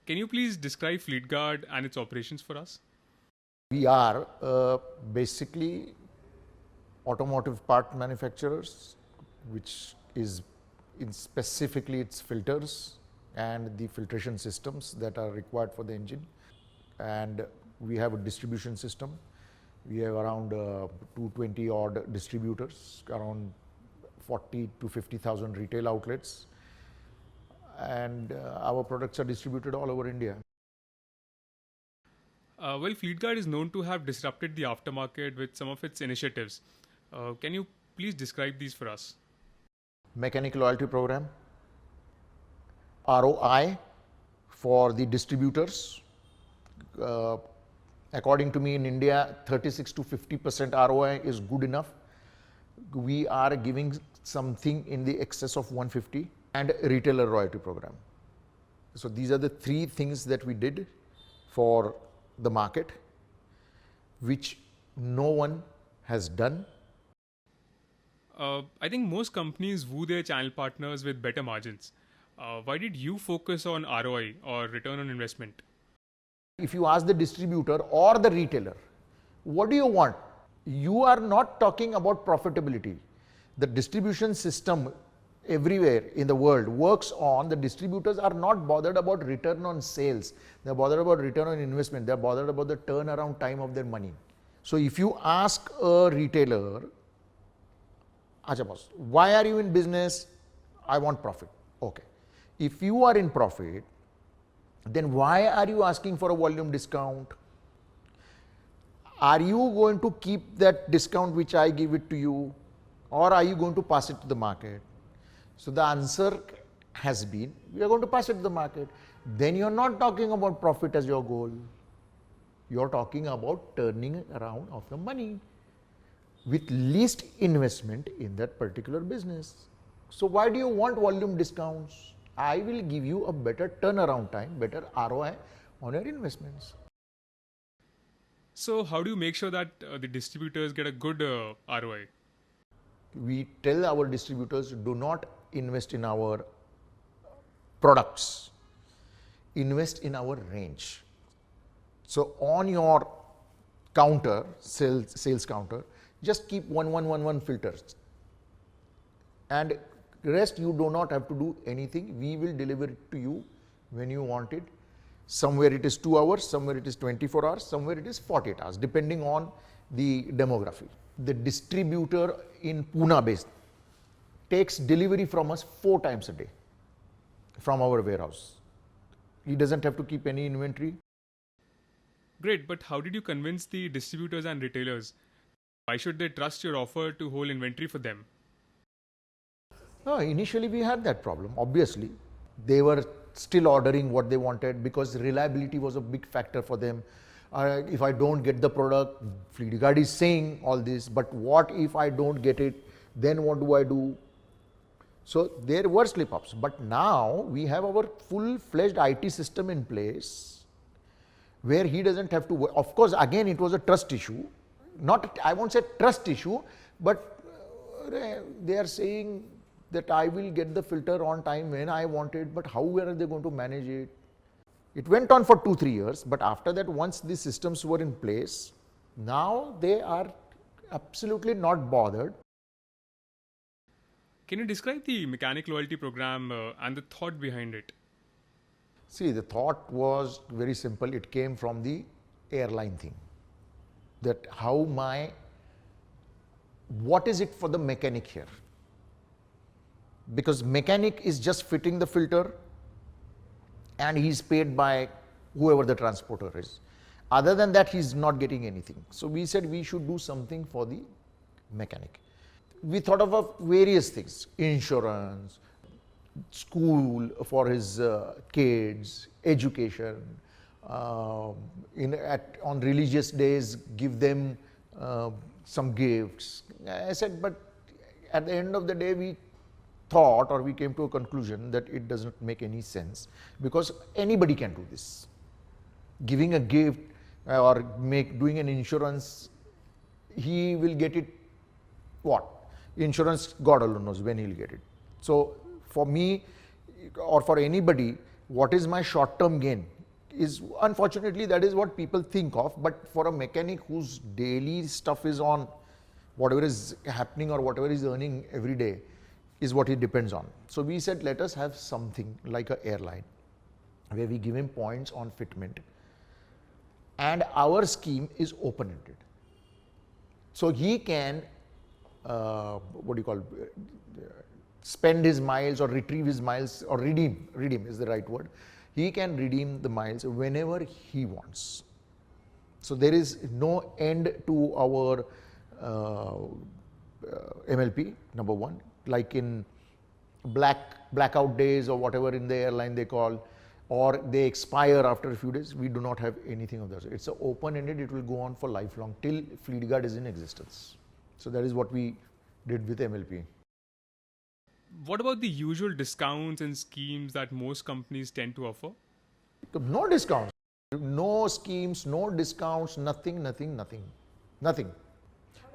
Can you please describe Fleetguard and its operations for us? We are basically automotive part manufacturers, which is specifically its filters and the filtration systems that are required for the engine. And we have a distribution system. We have around 220 odd distributors, around 40 to 50,000 retail outlets, and our products are distributed all over India. Well, Fleetguard is known to have disrupted the aftermarket with some of its initiatives. Can you please describe these for us? Mechanic loyalty program, ROI for the distributors. According to me, in India, 36 to 50% ROI is good enough. We are giving something in the excess of 150, and retailer royalty program. So these are the three things that we did for the market, which no one has done. I think most companies woo their channel partners with better margins. Why did you focus on ROI or return on investment? If you ask the distributor or the retailer, what do you want? You are not talking about profitability. The distribution system everywhere in the world works on, the distributors are not bothered about return on sales. They're bothered about return on investment. They're bothered about the turnaround time of their money. So if you ask a retailer, Acha boss, why are you in business? I want profit. Okay. If you are in profit, then why are you asking for a volume discount? Are you going to keep that discount which I give it to you, or are you going to pass it to the market? So the answer has been, we are going to pass it to the market. Then you are not talking about profit as your goal. You are talking about turning around of the money with least investment in that particular business. So why do you want volume discounts? I will give you a better turnaround time, better ROI on your investments. So how do you make sure that the distributors get a good ROI? We tell our distributors, do not invest in our products, invest in our range. So on your counter, sales counter, just keep 1111 filters, and rest you do not have to do anything. We will deliver it to you when you want it. Somewhere it is 2 hours, somewhere it is 24 hours, somewhere it is 48 hours, depending on the demography. The distributor in Pune based takes delivery from us 4 times a day from our warehouse. He doesn't have to keep any inventory. Great, but how did you convince the distributors and retailers? Why should they trust your offer to hold inventory for them? No, initially we had that problem. Obviously, they were still ordering what they wanted because reliability was a big factor for them. If I don't get the product, Fleetguard is saying all this, but what if I don't get it? Then what do I do? So there were slip-ups, but now we have our full-fledged IT system in place where he doesn't have to work. Of course, again, it was a trust issue. Not, I won't say trust issue, but they are saying that I will get the filter on time when I want it, but how are they going to manage it? It went on for 2-3 years, but after that, once the systems were in place, now they are absolutely not bothered. Can you describe the mechanic loyalty program and the thought behind it? See, the thought was very simple. It came from the airline thing. That what is it for the mechanic here? Because mechanic is just fitting the filter and he's paid by whoever the transporter is. Other than that, he's not getting anything. So we said we should do something for the mechanic. We thought of various things: insurance, school for his kids, education, on religious days, give them some gifts. I said, but at the end of the day, we thought, or we came to a conclusion that it doesn't make any sense, because anybody can do this. Giving a gift or doing an insurance, he will get it what? Insurance, God alone knows when he'll get it. So for me or for anybody, what is my short-term gain? is unfortunately that is what people think of, but for a mechanic whose daily stuff is on whatever is happening or whatever is earning every day is what it depends on. So we said let us have something like an airline where we give him points on fitment and our scheme is open-ended. So he can spend his miles or retrieve his miles or redeem is the right word. He can redeem the miles whenever he wants. So there is no end to our MLP, number one, like in blackout days or whatever in the airline they call, or they expire after a few days. We do not have anything of that. It's open-ended, it will go on for lifelong till Fleetguard is in existence. So that is what we did with MLP. What about the usual discounts and schemes that most companies tend to offer? No discounts, no schemes, no discounts, nothing.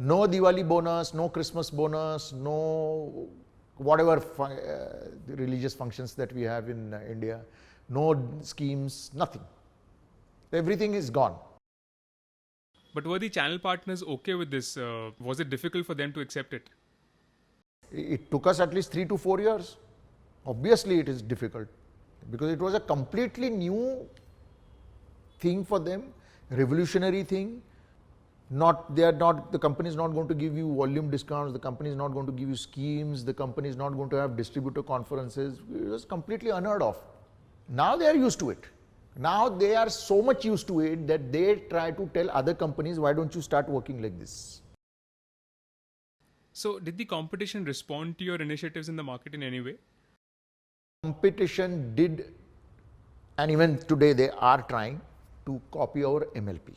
No Diwali bonus, no Christmas bonus, no whatever religious functions that we have in India, no schemes, nothing. Everything is gone. But were the channel partners okay with this? Was it difficult for them to accept it? It took us at least 3 to 4 years. Obviously, it is difficult because it was a completely new thing for them, revolutionary thing. The company is not going to give you volume discounts, the company is not going to give you schemes, the company is not going to have distributor conferences. It was completely unheard of. Now they are used to it. Now they are so much used to it that they try to tell other companies, why don't you start working like this? So did the competition respond to your initiatives in the market in any way? Competition did, and even today they are trying to copy our MLP.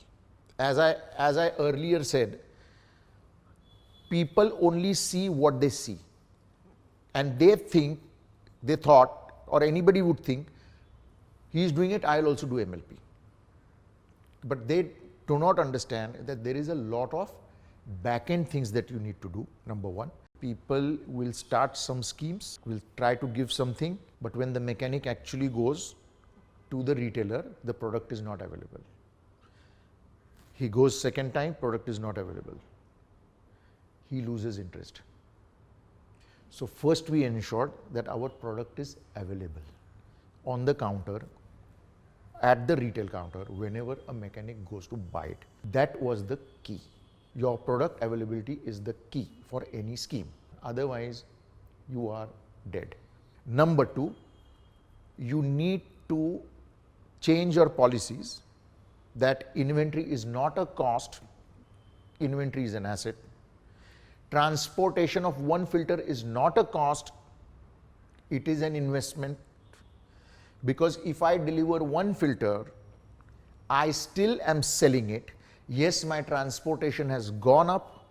As I earlier said, people only see what they see, and they thought, or anybody would think, he is doing it, I will also do MLP. But they do not understand that there is a lot of back-end things that you need to do. Number one, people will start some schemes, will try to give something, but when the mechanic actually goes to the retailer, the product is not available. He goes second time, product is not available. He loses interest. So first we ensured that our product is available on the counter, at the retail counter, whenever a mechanic goes to buy it. That was the key. Your product availability is the key for any scheme. Otherwise, you are dead. Number two, you need to change your policies that inventory is not a cost, inventory is an asset. Transportation of one filter is not a cost, it is an investment. Because if I deliver one filter, I still am selling it. Yes, my transportation has gone up,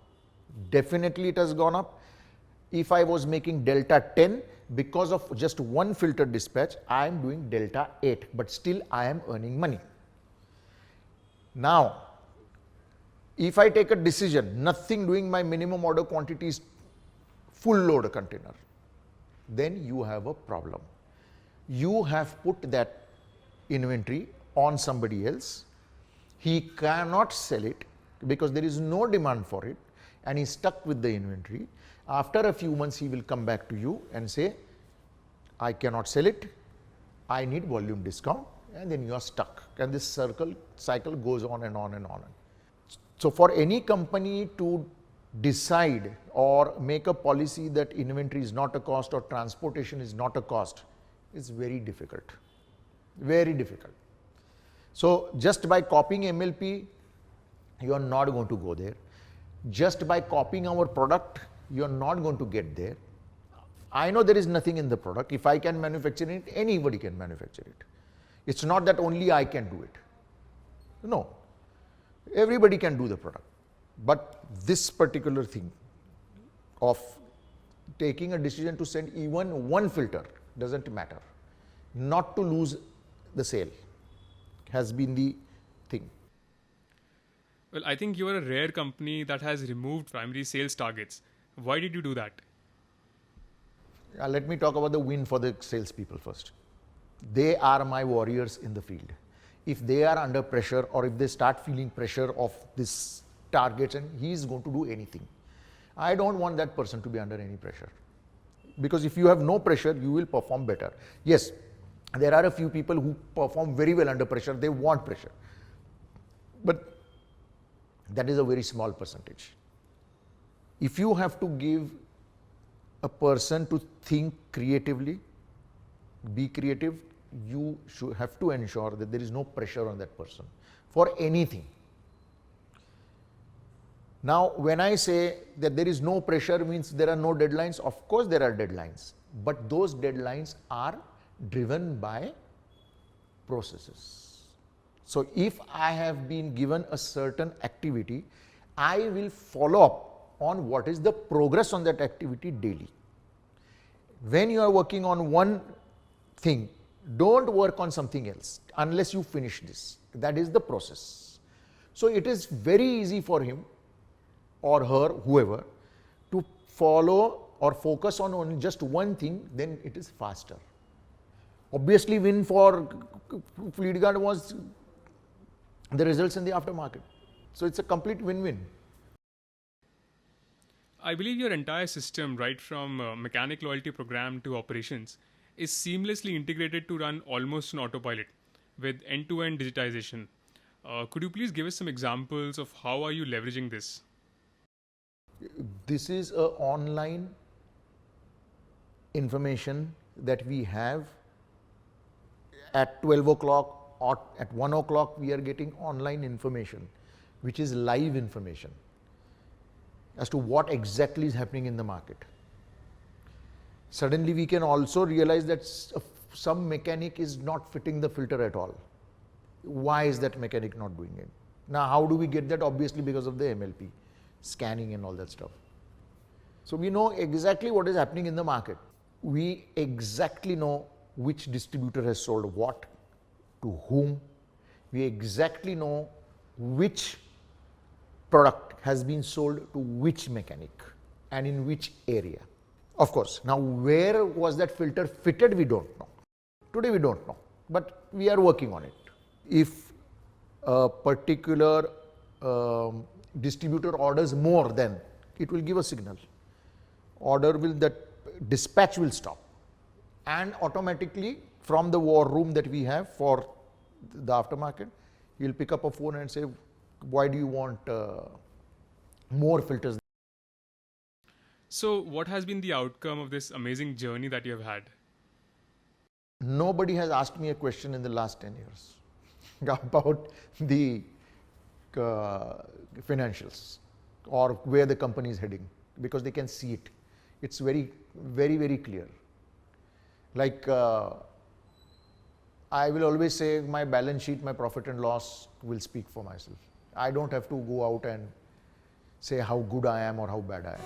definitely it has gone up. If I was making delta 10, because of just one filter dispatch, I am doing delta 8, but still I am earning money. Now, if I take a decision, nothing doing my minimum order quantity is full load container, then you have a problem. You have put that inventory on somebody else. He cannot sell it because there is no demand for it and he's stuck with the inventory. After a few months, he will come back to you and say, I cannot sell it, I need volume discount, and then you are stuck. And this cycle goes on and on and on. So for any company to decide or make a policy that inventory is not a cost or transportation is not a cost, is very difficult, very difficult. So just by copying MLP, you are not going to go there. Just by copying our product, you are not going to get there. I know there is nothing in the product. If I can manufacture it, anybody can manufacture it. It's not that only I can do it. No, everybody can do the product. But this particular thing of taking a decision to send even one filter, doesn't matter, not to lose the sale, has been the thing. Well, I think you are a rare company that has removed primary sales targets. Why did you do that? Let me talk about the win for the salespeople first. They are my warriors in the field. if they are under pressure or if they start feeling pressure of this targets, and he is going to do anything. I don't want that person to be under any pressure, because if you have no pressure, you will perform better. Yes, there are a few people who perform very well under pressure, they want pressure, but that is a very small percentage. If you have to give a person to think creatively, be creative, you should have to ensure that there is no pressure on that person for anything. Now, when I say that there is no pressure means there are no deadlines, of course there are deadlines, but those deadlines are driven by processes. So, if I have been given a certain activity, I will follow up on what is the progress on that activity daily. When you are working on one thing, don't work on something else unless you finish this. That is the process. So, it is very easy for him or her, whoever, to follow or focus on only just one thing, then it is faster. Obviously, win for Fleetguard was the results in the aftermarket. So, it's a complete win-win. I believe your entire system, right from mechanic loyalty program to operations, is seamlessly integrated to run almost on autopilot with end-to-end digitization. Could you please give us some examples of how are you leveraging this? This is an online information that we have at 12 o'clock or at 1 o'clock. We are getting online information, which is live information as to what exactly is happening in the market. Suddenly we can also realize that some mechanic is not fitting the filter at all. Why is that mechanic not doing it? Now, how do we get that? Obviously because of the MLP, scanning and all that stuff. So, we know exactly what is happening in the market. We exactly know which distributor has sold what, to whom. We exactly know which product has been sold to which mechanic and in which area. Of course, now where was that filter fitted, we don't know. Today we don't know, but we are working on it. If a particular distributor orders more, then it will give a signal. That dispatch will stop, and automatically from the war room that we have for the aftermarket, he will pick up a phone and say, why do you want more filters? So, what has been the outcome of this amazing journey that you have had? Nobody has asked me a question in the last 10 years about the financials or where the company is heading, because they can see it. It's very, very, very clear. Like I will always say, my balance sheet, my profit and loss will speak for myself. I don't have to go out and say how good I am or how bad I am.